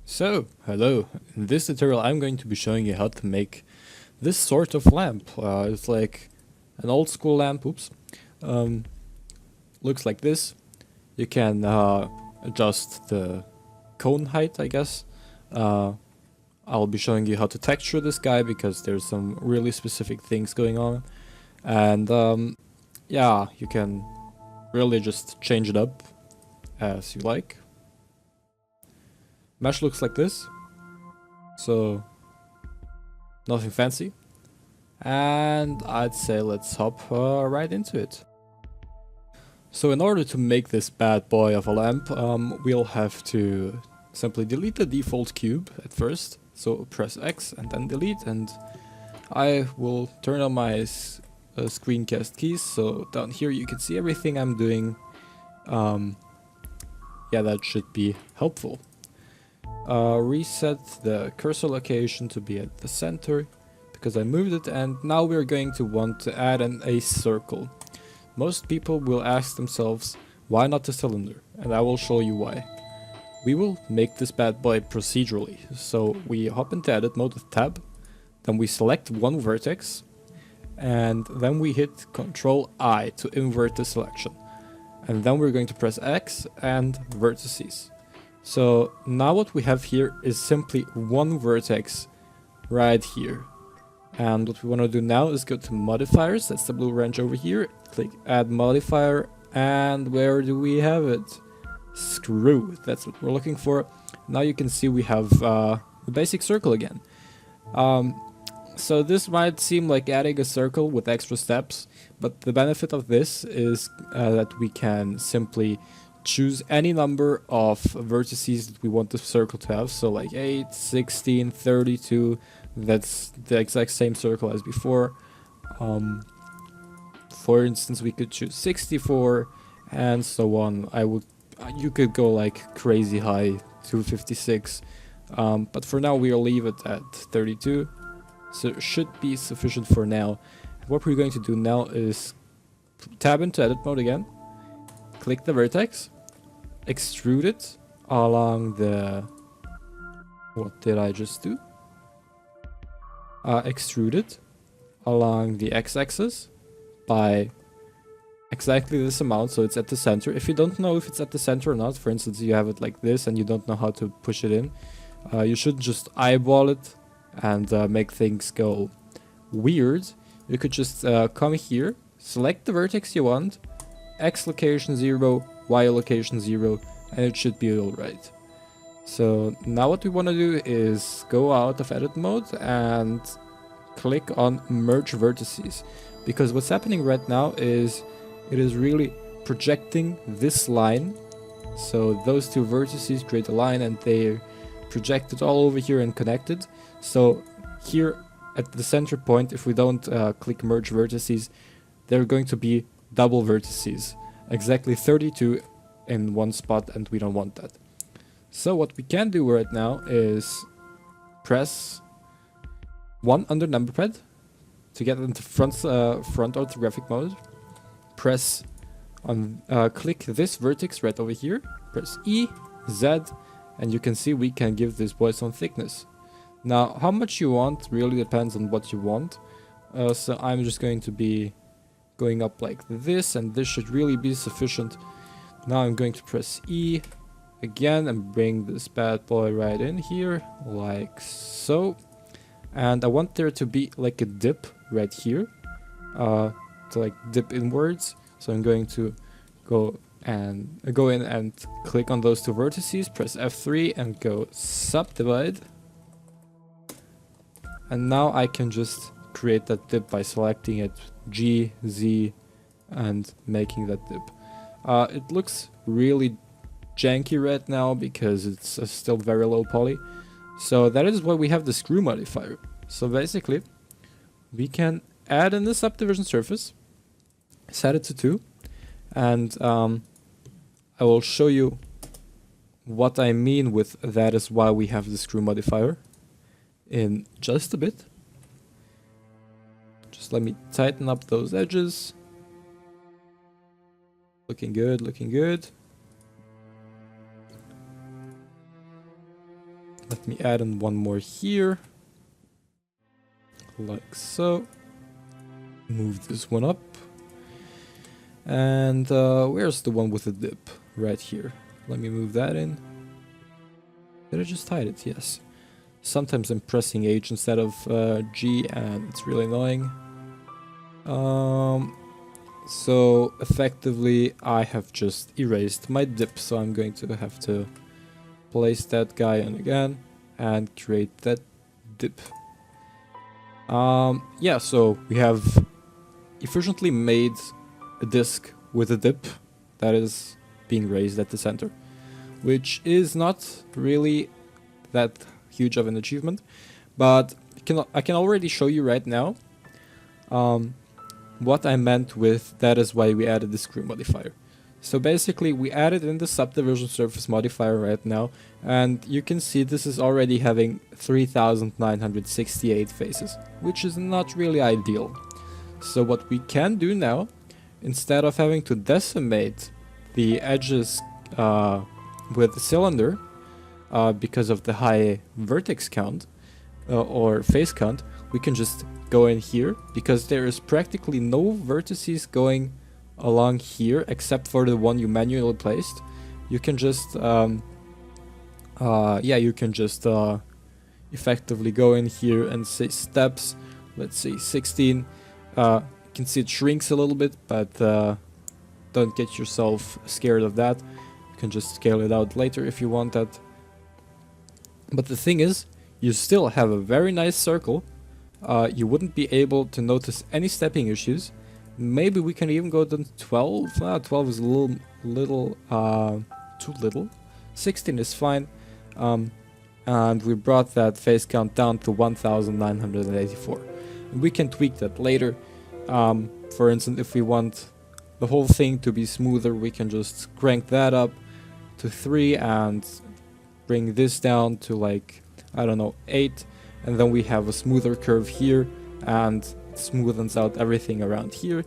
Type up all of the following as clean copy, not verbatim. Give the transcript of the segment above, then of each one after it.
So, hello. In this tutorial I'm going to be showing you how to make this sort of lamp. It's like an old school lamp, oops. Um, Looks like this. You can adjust the cone height, I guess. I'll be showing you how to texture this guy because there's some really specific things going on. And yeah, you can really just change it up as you like. Mesh looks like this. So, nothing fancy. And I'd say let's hop right into it. So in order to make this bad boy of a lamp, we'll have to simply delete the default cube at first. So press X and then delete, and I will turn on my screencast keys. So down here you can see everything I'm doing. Yeah, that should be helpful. Reset the cursor location to be at the center because I moved it, and now we're going to want to add a circle. Most people will ask themselves, why not a cylinder? And I will show you why. We will make this bad boy procedurally. So we hop into edit mode with tab, then we select one vertex, and then we hit Ctrl I to invert the selection. And then we're going to press X and vertices. So now what we have here is simply one vertex right here. And what we want to do now is go to modifiers, that's the blue wrench over here, click add modifier, and where do we have it? Screw, that's what we're looking for. Now you can see we have the basic circle again. So this might seem like adding a circle with extra steps, but the benefit of this is that we can simply choose any number of vertices that we want the circle to have. So like 8, 16, 32, that's the exact same circle as before. For instance, we could choose 64 and so on. You could go like crazy high, 256, but for now we'll leave it at 32. So it should be sufficient for now. What we're going to do now is tab into edit mode again, click the vertex, extrude it along the... What did I just do? Extrude it along the x-axis by exactly this amount, so it's at the center. If you don't know if it's at the center or not, for instance, you have it like this and you don't know how to push it in, you should just eyeball it and make things go weird. You could just come here, select the vertex you want, x location 0, y location 0, and it should be alright. So now what we want to do is go out of edit mode and click on merge vertices, because what's happening right now is it is really projecting this line. So those two vertices create a line and they're projected all over here and connected. So here at the center point, if we don't click merge vertices, they're going to be double vertices, exactly 32 in one spot, and we don't want that. So what we can do right now is press 1 under number pad to get into front orthographic mode. Press on click this vertex right over here, press E, Z, and you can see we can give this boy some thickness. Now how much you want really depends on what you want. So I'm just going to be going up like this, and this should really be sufficient. Now I'm going to press E again and bring this bad boy right in here like so. And I want there to be like a dip right here, to like dip inwards. So I'm going to go in and click on those two vertices, press F3 and go subdivide. And now I can just create that dip by selecting it G, Z, and making that dip. It looks really janky right now because it's still very low poly. So that is why we have the screw modifier. So basically, we can add in the subdivision surface, set it to 2, and I will show you what I mean with that is why we have the screw modifier in just a bit. Just let me tighten up those edges. Looking good, looking good. Let me add in one more here. Like so. Move this one up. And where's the one with the dip? Right here. Let me move that in. Did I just hide it? Yes. Sometimes I'm pressing H instead of G and it's really annoying. So effectively I have just erased my dip, so I'm going to have to place that guy in again and create that dip. Yeah, so we have efficiently made a disk with a dip that is being raised at the center, which is not really that huge of an achievement, but I can already show you right now what I meant with that is why we added the screw modifier. So basically we added in the subdivision surface modifier right now, and you can see this is already having 3968 faces, which is not really ideal. So what we can do now, instead of having to decimate the edges with the cylinder because of the high vertex count or face count, we can just go in here, because there is practically no vertices going along here except for the one you manually placed. You can just effectively go in here and say steps, let's say 16. You can see it shrinks a little bit, but don't get yourself scared of that. You can just scale it out later if you want that. But the thing is, you still have a very nice circle. You wouldn't be able to notice any stepping issues. Maybe we can even go to 12. 12 is a little too little. 16 is fine. And we brought that face count down to 1984. And we can tweak that later. For instance, if we want the whole thing to be smoother, we can just crank that up to 3 and bring this down to, like, I don't know, 8. And then we have a smoother curve here, and it smoothens out everything around here.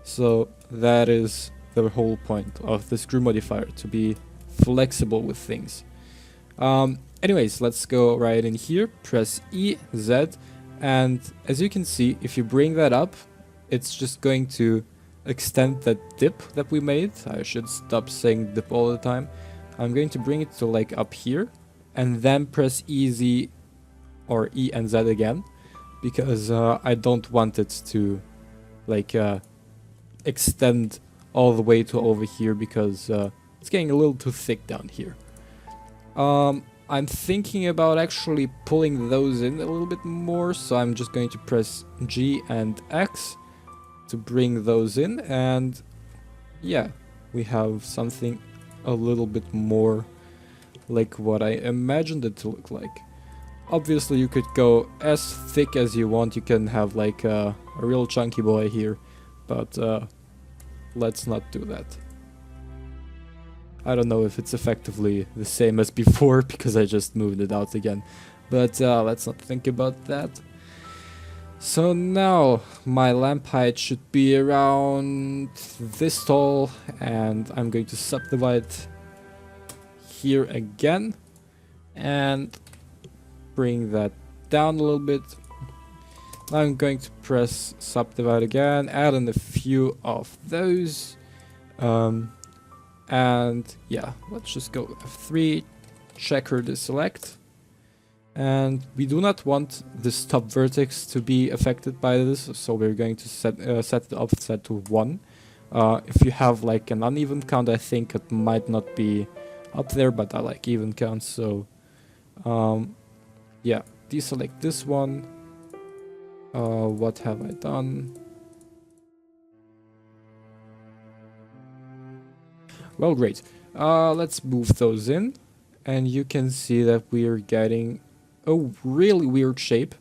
So that is the whole point of the screw modifier, to be flexible with things. Anyways, let's go right in here, press E, Z, and as you can see, if you bring that up, it's just going to extend that dip that we made. I should stop saying dip all the time. I'm going to bring it to, like, up here, and then press E, Z, or E and Z again, because I don't want it to, like, extend all the way to over here, because it's getting a little too thick down here. I'm thinking about actually pulling those in a little bit more, so I'm just going to press G and X to bring those in, and yeah, we have something a little bit more like what I imagined it to look like. Obviously you could go as thick as you want, you can have like a real chunky boy here, but let's not do that. I don't know if it's effectively the same as before, because I just moved it out again, but let's not think about that. So now my lamp height should be around this tall, and I'm going to subdivide here again and bring that down a little bit. Now I'm going to press subdivide again, add in a few of those, and yeah, let's just go F3, checker the select, and we do not want this top vertex to be affected by this, so we're going to set the offset to 1. If you have like an uneven count, I think it might not be up there, but I like even counts, so yeah, deselect this one. What have I done? Well, great. Let's move those in, and you can see that we are getting a really weird shape,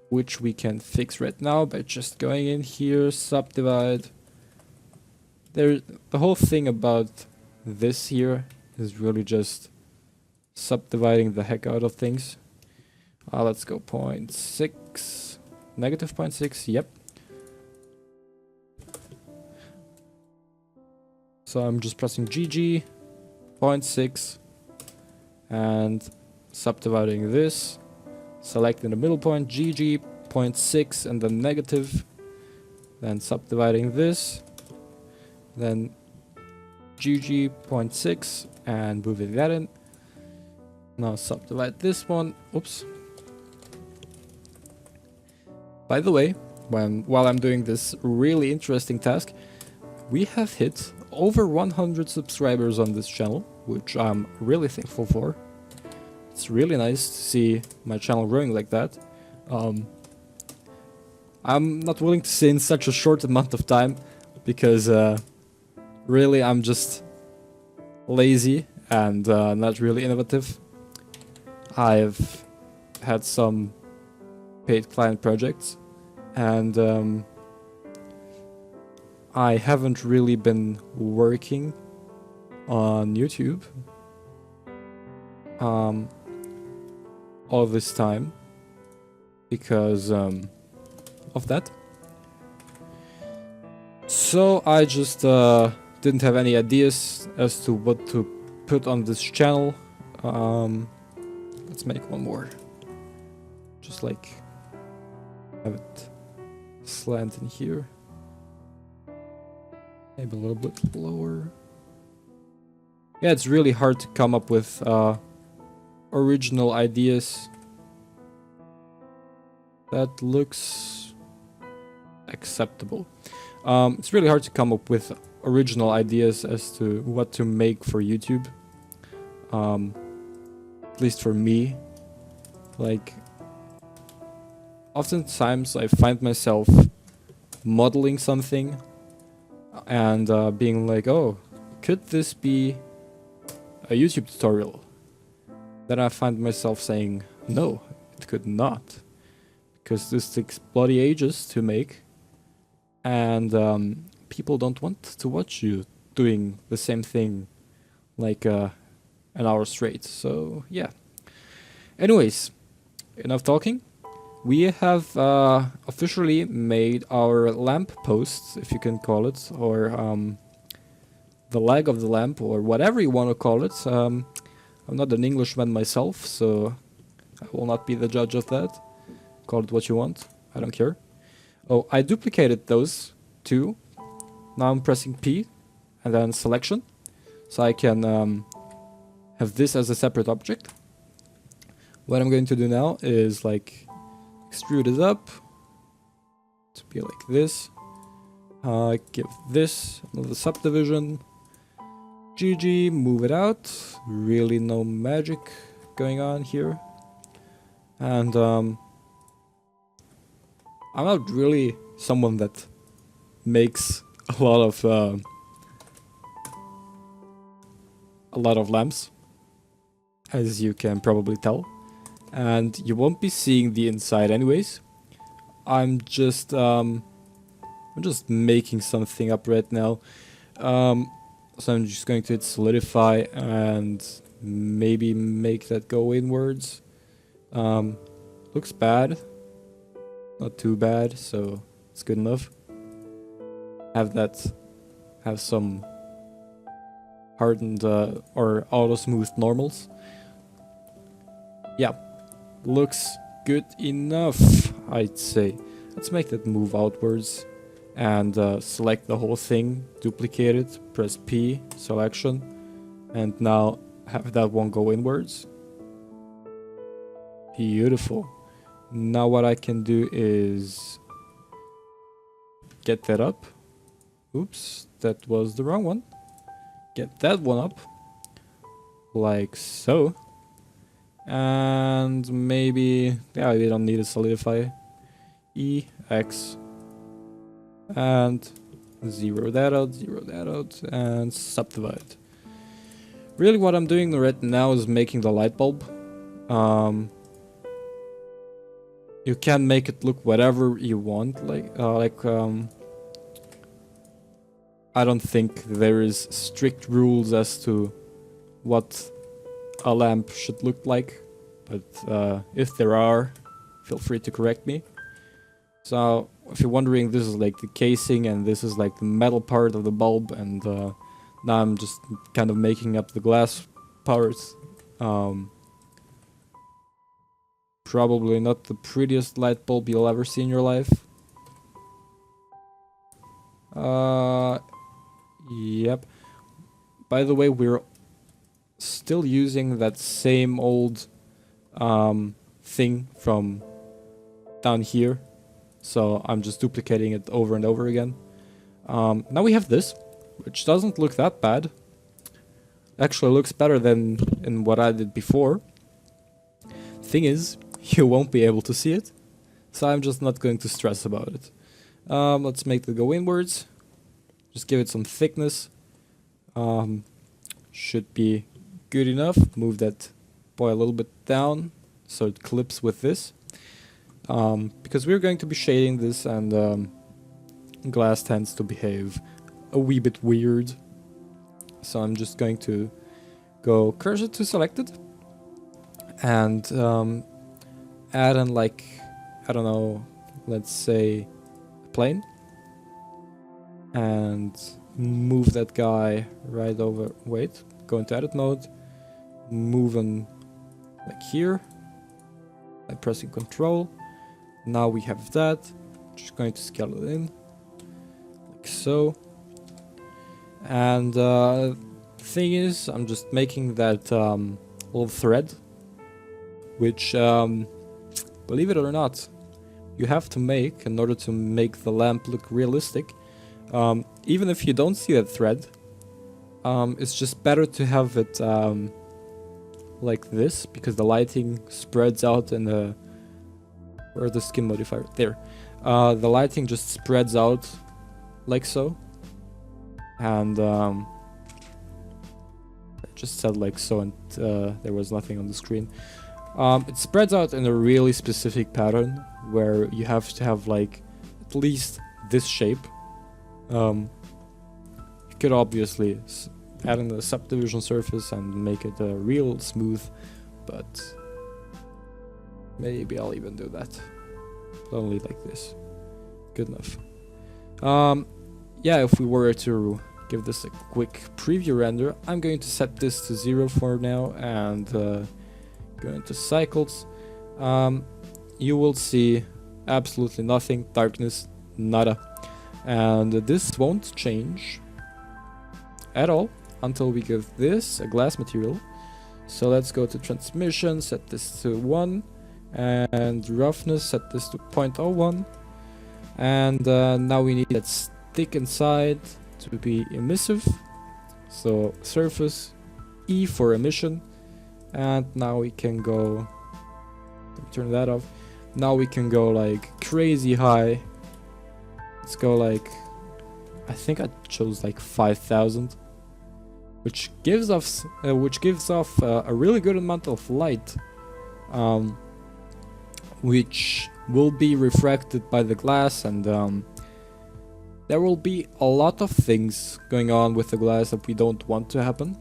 which we can fix right now by just going in here, subdivide. The whole thing about this here is really just subdividing the heck out of things. Let's go 0.6, negative 0.6, yep. So I'm just pressing GG, 0.6, and subdividing this, selecting the middle point, GG, 0.6 and then negative, then subdividing this, then GG 0.6 and moving that in. Now subdivide this one. Oops. By the way, while I'm doing this really interesting task, we have hit over 100 subscribers on this channel, which I'm really thankful for. It's really nice to see my channel growing like that. I'm not willing to say in such a short amount of time because really I'm just lazy and not really innovative. I've had some paid client projects and I haven't really been working on YouTube all this time because of that. So I just didn't have any ideas as to what to put on this channel. Let's make one more. Just like have it slant in here. Maybe a little bit lower. Yeah, it's really hard to come up with original ideas that looks acceptable. It's really hard to come up with original ideas as to what to make for YouTube. At least for me. Like, oftentimes I find myself modeling something and being like, oh, could this be a YouTube tutorial? Then I find myself saying, no, it could not. Because this takes bloody ages to make. And people don't want to watch you doing the same thing like an hour straight. So, yeah. Anyways, enough talking. We have officially made our lamp posts, if you can call it, or the leg of the lamp, or whatever you want to call it. I'm not an Englishman myself, so I will not be the judge of that. Call it what you want, I don't care. Oh, I duplicated those two. Now I'm pressing P and then selection, so I can have this as a separate object. What I'm going to do now is like extrude it up to be like this. Give this another subdivision. GG, move it out. Really no magic going on here. And I'm not really someone that makes a lot of lamps, as you can probably tell. And you won't be seeing the inside anyways. I'm just making something up right now. So I'm just going to hit solidify and maybe make that go inwards. Looks bad. Not too bad, so it's good enough. Have some hardened or auto smooth normals. Yeah. Looks good enough, I'd say. Let's make that move outwards and select the whole thing, duplicate it, press P, selection, and now have that one go inwards. Beautiful. Now what I can do is get that up. Oops, that was the wrong one. Get that one up, like so. And maybe, yeah, we don't need to solidify. E, X, and zero that out, and subdivide. Really what I'm doing right now is making the light bulb. You can make it look whatever you want, I don't think there is strict rules as to what a lamp should look like, but if there are, feel free to correct me. So if you're wondering, this is like the casing and this is like the metal part of the bulb, and now I'm just kind of making up the glass parts. probably not the prettiest light bulb you'll ever see in your life. Yep. By the way, we're still using that same old thing from down here. So I'm just duplicating it over and over again. Now we have this, which doesn't look that bad. Actually looks better than in what I did before. Thing is, you won't be able to see it, so I'm just not going to stress about it. Let's make it go inwards. Just give it some thickness. Should be good enough. Move that boy a little bit down so it clips with this. Because we're going to be shading this, and glass tends to behave a wee bit weird. So I'm just going to go cursor to selected and add in, like, I don't know, let's say a plane, and move that guy right over. Wait, go into edit mode, move him like here by pressing Control. Now we have that. Just going to scale it in like so. And thing is, I'm just making that little thread, which, believe it or not, you have to make in order to make the lamp look realistic. Even if you don't see that thread, it's just better to have it like this, because the lighting spreads out in the... Where's the skin modifier? There. The lighting just spreads out like so. And I just said like so, and there was nothing on the screen. It spreads out in a really specific pattern where you have to have like at least this shape. You could obviously add in the subdivision surface and make it real smooth, but maybe I'll even do that. But only like this. Good enough. Yeah, if we were to give this a quick preview render, I'm going to set this to 0 for now and go into cycles. You will see absolutely nothing, darkness, nada. And this won't change at all until we give this a glass material. So let's go to transmission, set this to 1, and roughness, set this to 0.01. And now we need that stick inside to be emissive. So surface, E for emission. And now we can go, let me turn that off. Now we can go like crazy high. Let's go like, I think I chose like 5,000, which gives off a really good amount of light, which will be refracted by the glass, and there will be a lot of things going on with the glass that we don't want to happen.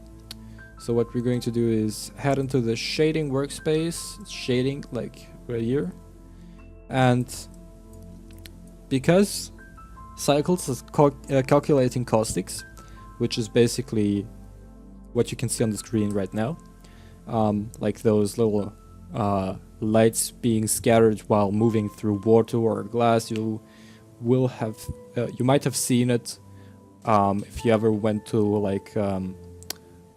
So what we're going to do is head into the shading workspace, shading like right here, and because Cycles is calculating caustics, which is basically what you can see on the screen right now, like those little lights being scattered while moving through water or glass. You will have, you might have seen it if you ever went to like a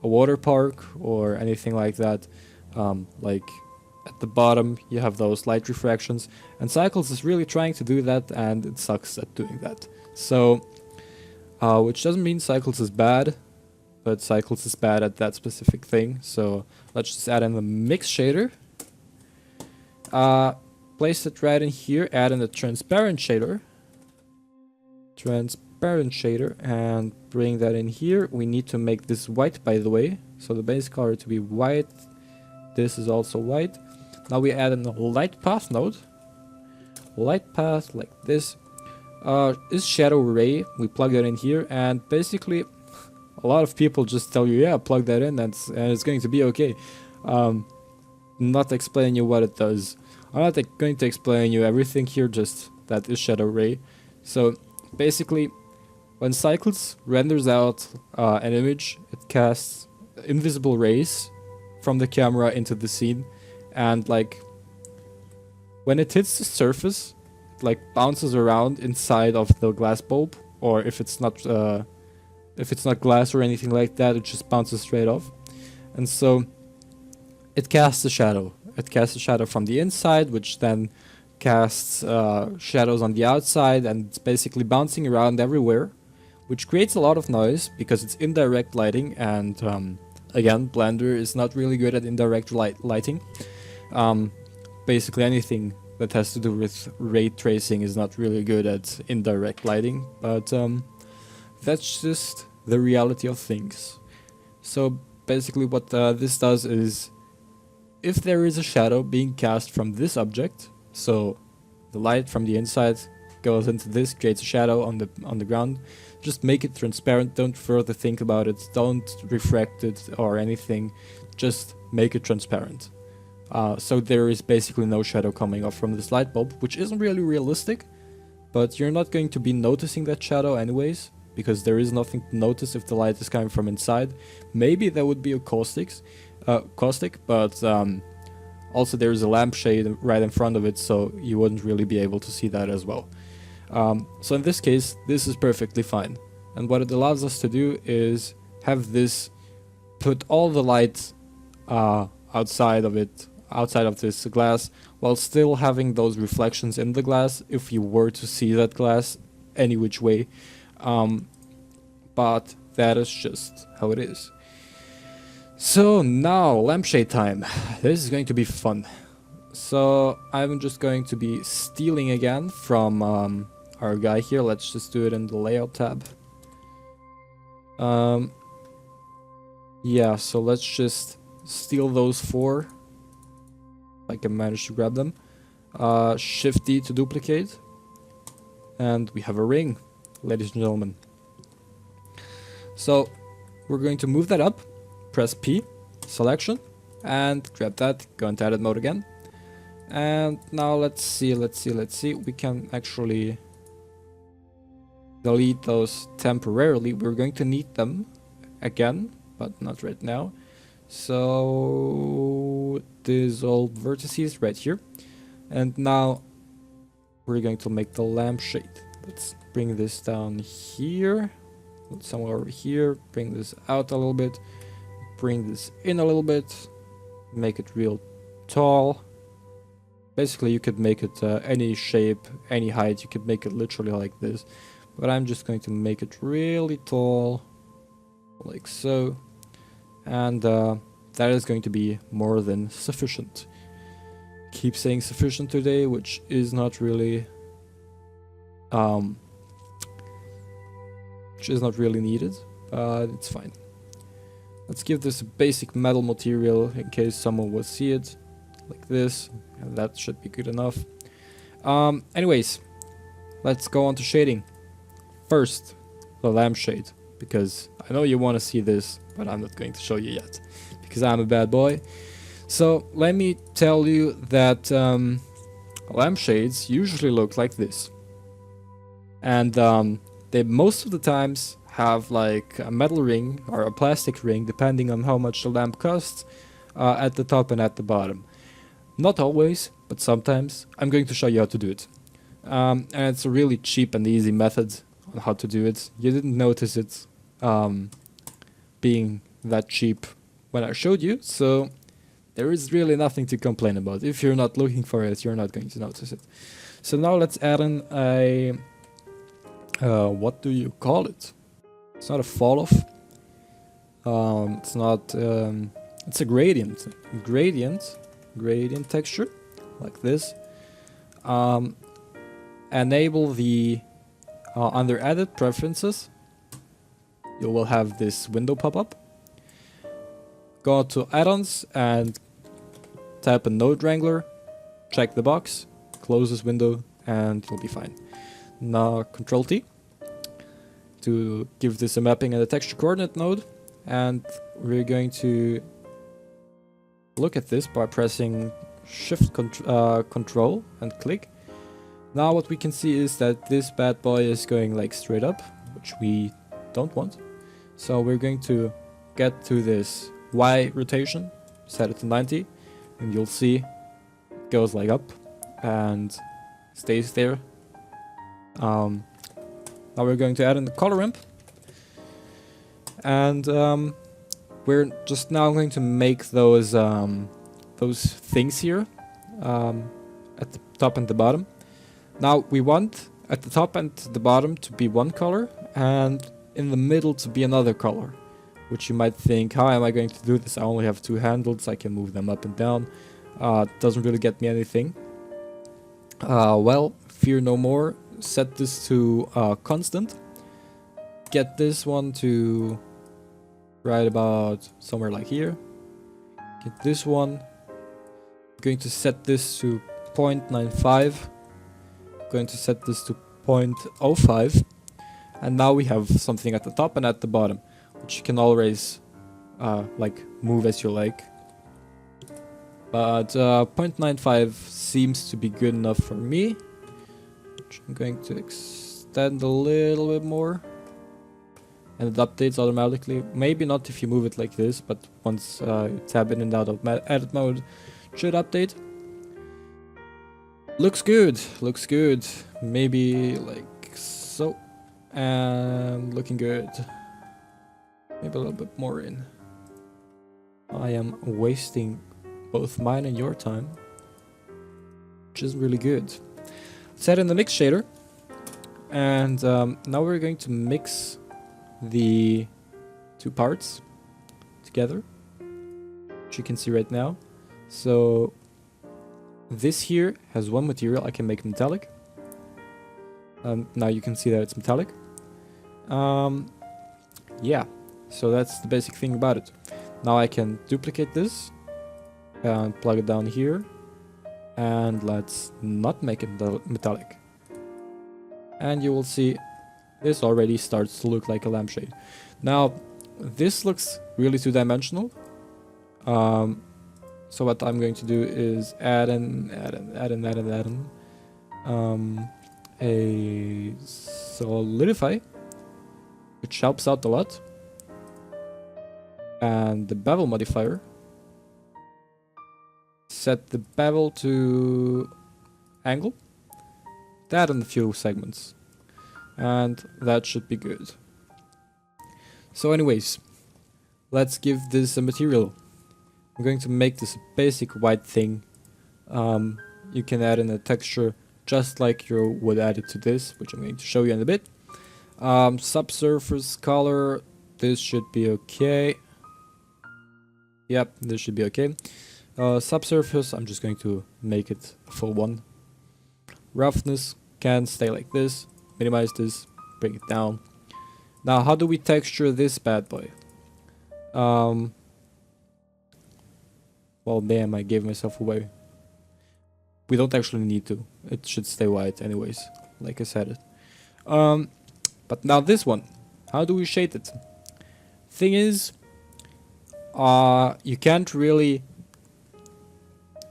water park or anything like that. Like at the bottom you have those light refractions, and Cycles is really trying to do that, and it sucks at doing that. So, which doesn't mean Cycles is bad, but Cycles is bad at that specific thing. So let's just add in the mix shader. Place it right in here, add in the transparent shader. And bring that in here. We need to make this white, by the way. So the base color to be white. This is also white. Now we add in the light path node. Light path like this. Is shadow ray. We plug that in here, and basically a lot of people just tell you, yeah, plug that in and it's going to be okay. Not explaining you what it does. I'm not going to explain you everything here, just that is shadow ray. So basically, when Cycles renders out an image, it casts invisible rays from the camera into the scene, and like When it hits the surface, it like bounces around inside of the glass bulb, or if it's not glass or anything like that, it just bounces straight off. And so it casts a shadow. It casts a shadow from the inside, which then casts shadows on the outside, and it's basically bouncing around everywhere, which creates a lot of noise because it's indirect lighting, and again, Blender is not really good at indirect lighting. Basically anything that has to do with ray tracing is not really good at indirect lighting, but that's just the reality of things. So basically what this does is, if there is a shadow being cast from this object, so the light from the inside goes into this, creates a shadow on the ground, just make it transparent, don't further think about it, don't refract it or anything, just make it transparent. So there is basically no shadow coming off from this light bulb, which isn't really realistic, but you're not going to be noticing that shadow anyways, because there is nothing to notice if the light is coming from inside. Maybe there would be a caustic, but also there is a lampshade right in front of it, so you wouldn't really be able to see that as well. So in this case, this is perfectly fine. And what it allows us to do is have this put all the light outside of this glass, while still having those reflections in the glass if you were to see that glass any which way. But that is just how it is. So now, lampshade time. This is going to be fun. So I'm just going to be stealing again from our guy here. Let's just do it in the layout tab. Yeah, so let's just steal those 4. I can manage to grab them. Shift D to duplicate. And we have a ring, ladies and gentlemen. So we're going to move that up, press P, selection, and grab that, go into edit mode again. And now let's see, we can actually delete those temporarily. We're going to need them again, but not right now. So dissolve vertices right here. And now we're going to make the lampshade. Let's bring this down here, somewhere over here, bring this out a little bit, bring this in a little bit, make it real tall. Basically you could make it any shape, any height, you could make it literally like this, but I'm just going to make it really tall, like so, and that is going to be more than sufficient. Keep saying sufficient today, which is not really needed, but it's fine. Let's give this a basic metal material in case someone will see it, like this, and that should be good enough. Anyways, let's go on to shading. First, the lampshade, because I know you want to see this, but I'm not going to show you yet, because I'm a bad boy. So let me tell you that lampshades usually look like this, and they most of the times have like a metal ring or a plastic ring, depending on how much the lamp costs, at the top and at the bottom. Not always, but sometimes. I'm going to show you how to do it, and it's a really cheap and easy method on how to do it. You didn't notice it being that cheap when I showed you, so there is really nothing to complain about. If you're not looking for it, you're not going to notice it. So now let's add in a what do you call it? It's not a fall off. It's not. It's a gradient texture, like this. Enable the under Edit Preferences. You will have this window pop up. Go to Add-ons and type in Node Wrangler. Check the box. Close this window, and you'll be fine. Now Control T to give this a mapping and a texture coordinate node, and we're going to look at this by pressing Shift Control and click. Now what we can see is that this bad boy is going like straight up, which we don't want. So we're going to get to this Y rotation, set it to 90, and you'll see it goes like up, and stays there. Now we're going to add in the color ramp, and we're just now going to make those things here at the top and the bottom. Now we want at the top and the bottom to be one color, and in the middle to be another color. Which you might think, how am I going to do this? I only have two handles, I can move them up and down. Doesn't really get me anything. Well, fear no more. Set this to constant. Get this one to right about somewhere like here. Get this one. I'm going to set this to 0.95. Going to set this to 0.05. And now we have something at the top and at the bottom, which you can always like move as you like. But 0.95 seems to be good enough for me. Which I'm going to extend a little bit more. And it updates automatically. Maybe not if you move it like this, but once you tab in and out of edit mode, it should update. Looks good, looks good. Maybe like so. And looking good. Maybe a little bit more in. I am wasting both mine and your time, which is really good. Set in the mix shader, and now we're going to mix the two parts together, which you can see right now. So this here has one material. I can make metallic. Now you can see that it's metallic. Yeah, so that's the basic thing about it. Now I can duplicate this and plug it down here, and let's not make it metallic. And you will see this already starts to look like a lampshade. Now this looks really two-dimensional. So what I'm going to do is add in a solidify, which helps out a lot, and the bevel modifier. Set the bevel to angle, that in a few segments, and that should be good. So anyways, let's give this a material. I'm going to make this a basic white thing. You can add in a texture just like you would add it to this, which I'm going to show you in a bit. Subsurface color, this should be okay. Yep, this should be okay. Subsurface, I'm just going to make it a full one. Roughness can stay like this. Minimize this, bring it down. Now, how do we texture this bad boy? Well, damn, I gave myself away. We don't actually need to. It should stay white anyways, like I said it. But now this one, how do we shade it? Thing is, you can't really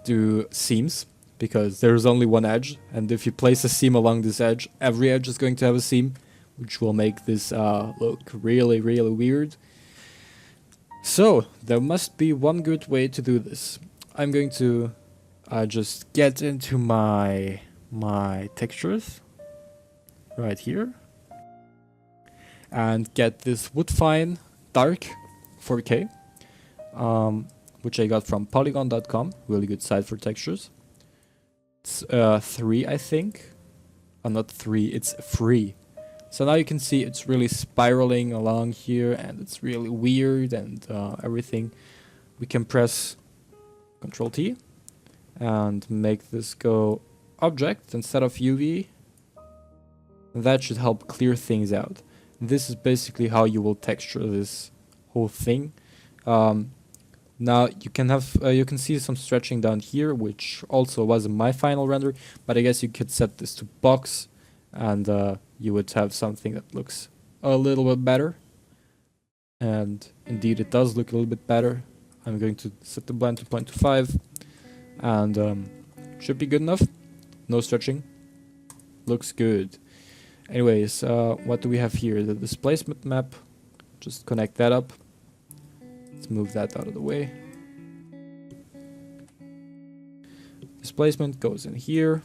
do seams because there's only one edge, and if you place a seam along this edge, every edge is going to have a seam, which will make this look really, really weird. So there must be one good way to do this. I'm going to just get into my textures right here and get this wood fine dark 4K, which I got from polygon.com, really good site for textures. It's 3, I think. Not 3, it's free. So now you can see it's really spiraling along here, and it's really weird and everything. We can press Ctrl T and make this go object instead of UV. That should help clear things out. This is basically how you will texture this whole thing. Now you can have you can see some stretching down here, which also wasn't my final render, but I guess you could set this to box, and you would have something that looks a little bit better. And indeed it does look a little bit better. I'm going to set the blend to 0.25, and should be good enough. No stretching. Looks good. Anyways, what do we have here? The displacement map. Just connect that up. Let's move that out of the way. Displacement goes in here.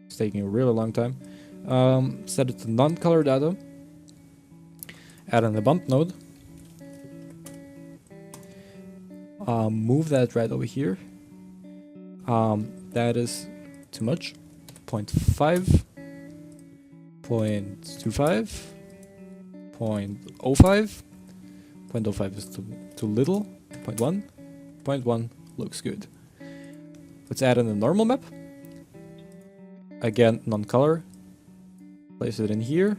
It's taking a really long time. Set it to non-color data. Add in the bump node. Move that right over here. That is too much. 0.5, 0.25, 0.05. 0.05 is too little. 0.1. 0.1 looks good. Let's add in a normal map. Again, non-color. Place it in here.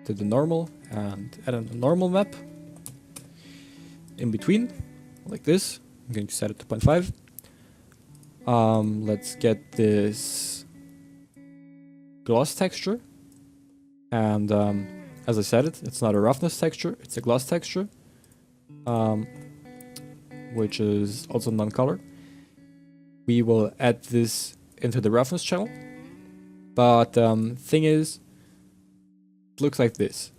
To the normal and add in a normal map. In between, like this. I'm going to set it to 0.5. Let's get this gloss texture. And as I said it's not a roughness texture, it's a gloss texture. Which is also non-color. We will add this into the roughness channel. But thing is, it looks like this.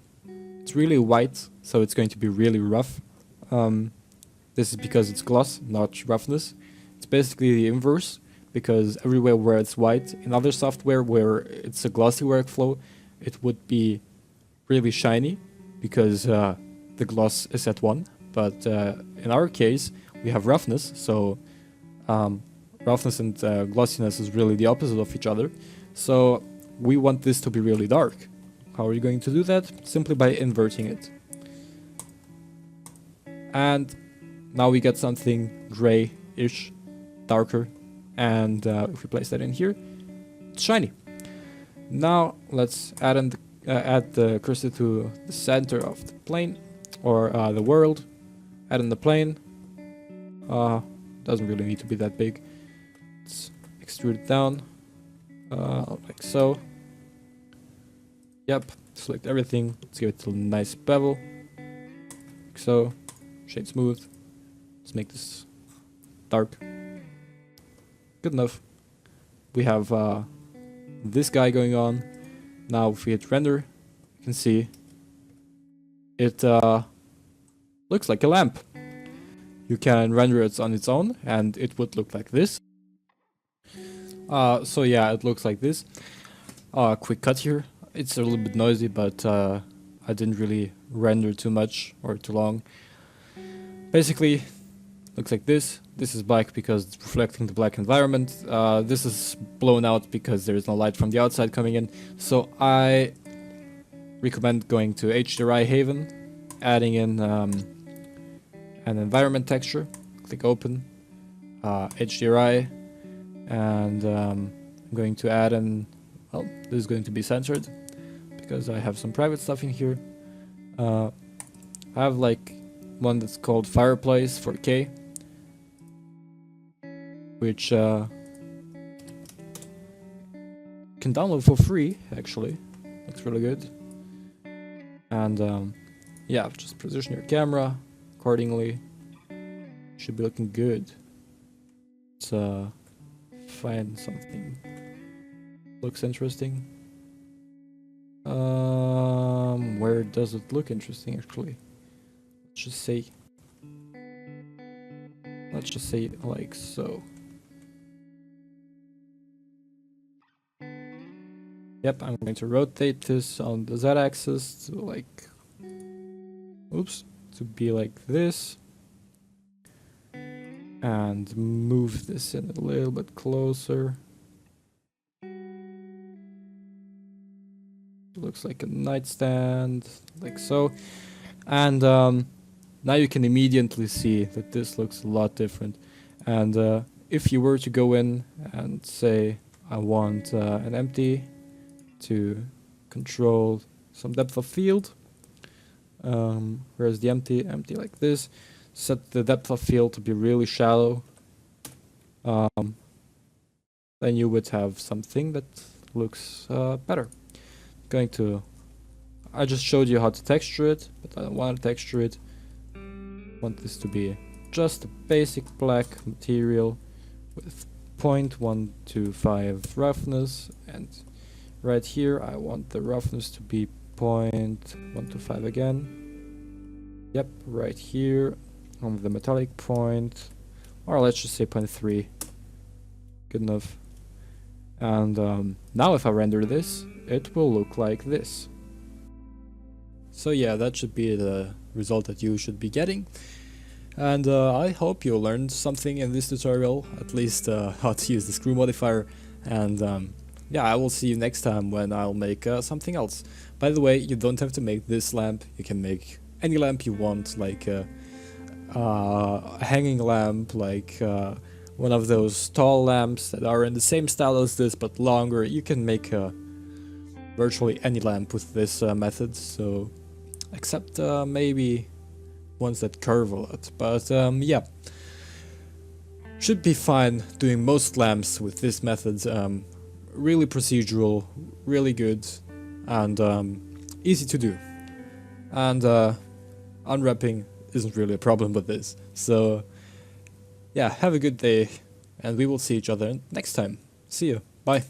It's really white, so it's going to be really rough. This is because it's gloss, not roughness. It's basically the inverse, because everywhere where it's white, in other software where it's a glossy workflow, it would be really shiny, because the gloss is at 1. But in our case, we have roughness, so roughness and glossiness is really the opposite of each other. So we want this to be really dark. How are you going to do that? Simply by inverting it. And now we get something gray-ish, darker, and if we place that in here, it's shiny. Now let's add in add the cursor to the center of the plane, or the world. Add in the plane. Doesn't really need to be that big. Let's extrude it down, like so. Yep, select everything. Let's give it a nice bevel, like so. Shade smooth. Let's make this dark. Good enough. We have this guy going on. Now if we hit render, you can see it looks like a lamp. You can render it on its own and it would look like this. So yeah, it looks like this. Quick cut here. It's a little bit noisy, but I didn't really render too much or too long. Basically, looks like this. This is black because it's reflecting the black environment. This is blown out because there is no light from the outside coming in. So I recommend going to HDRI Haven, adding in an environment texture. Click open, HDRI, and I'm going to add in, well, this is going to be censored because I have some private stuff in here. I have like one that's called Fireplace 4K, which can download for free, actually. Looks really good. And yeah, just position your camera accordingly. Should be looking good. Let's find something looks interesting. Where does it look interesting, actually? Let's just say like so. Yep, I'm going to rotate this on the z-axis to like, oops, to be like this, and move this in a little bit closer. Looks like a nightstand, like so. And now you can immediately see that this looks a lot different. And if you were to go in and say, I want an empty to control some depth of field, whereas the empty like this, set the depth of field to be really shallow, then you would have something that looks better. I just showed you how to texture it, but I don't want to texture it. I want this to be just a basic black material with 0.125 roughness, and right here I want the roughness to be 0.125 again. Yep, right here on the metallic point, or let's just say 0.3. Good enough. And now if I render this, it will look like this. So yeah, that should be the result that you should be getting. And I hope you learned something in this tutorial, at least how to use the screw modifier. And yeah, I will see you next time when I'll make something else. By the way, you don't have to make this lamp, you can make any lamp you want, like a hanging lamp, like one of those tall lamps that are in the same style as this but longer. You can make virtually any lamp with this method, so except maybe ones that curve a lot, but yeah, should be fine doing most lamps with this method. Really procedural, really good, and easy to do, and unwrapping isn't really a problem with this. So yeah, have a good day, and we will see each other next time. See you, bye.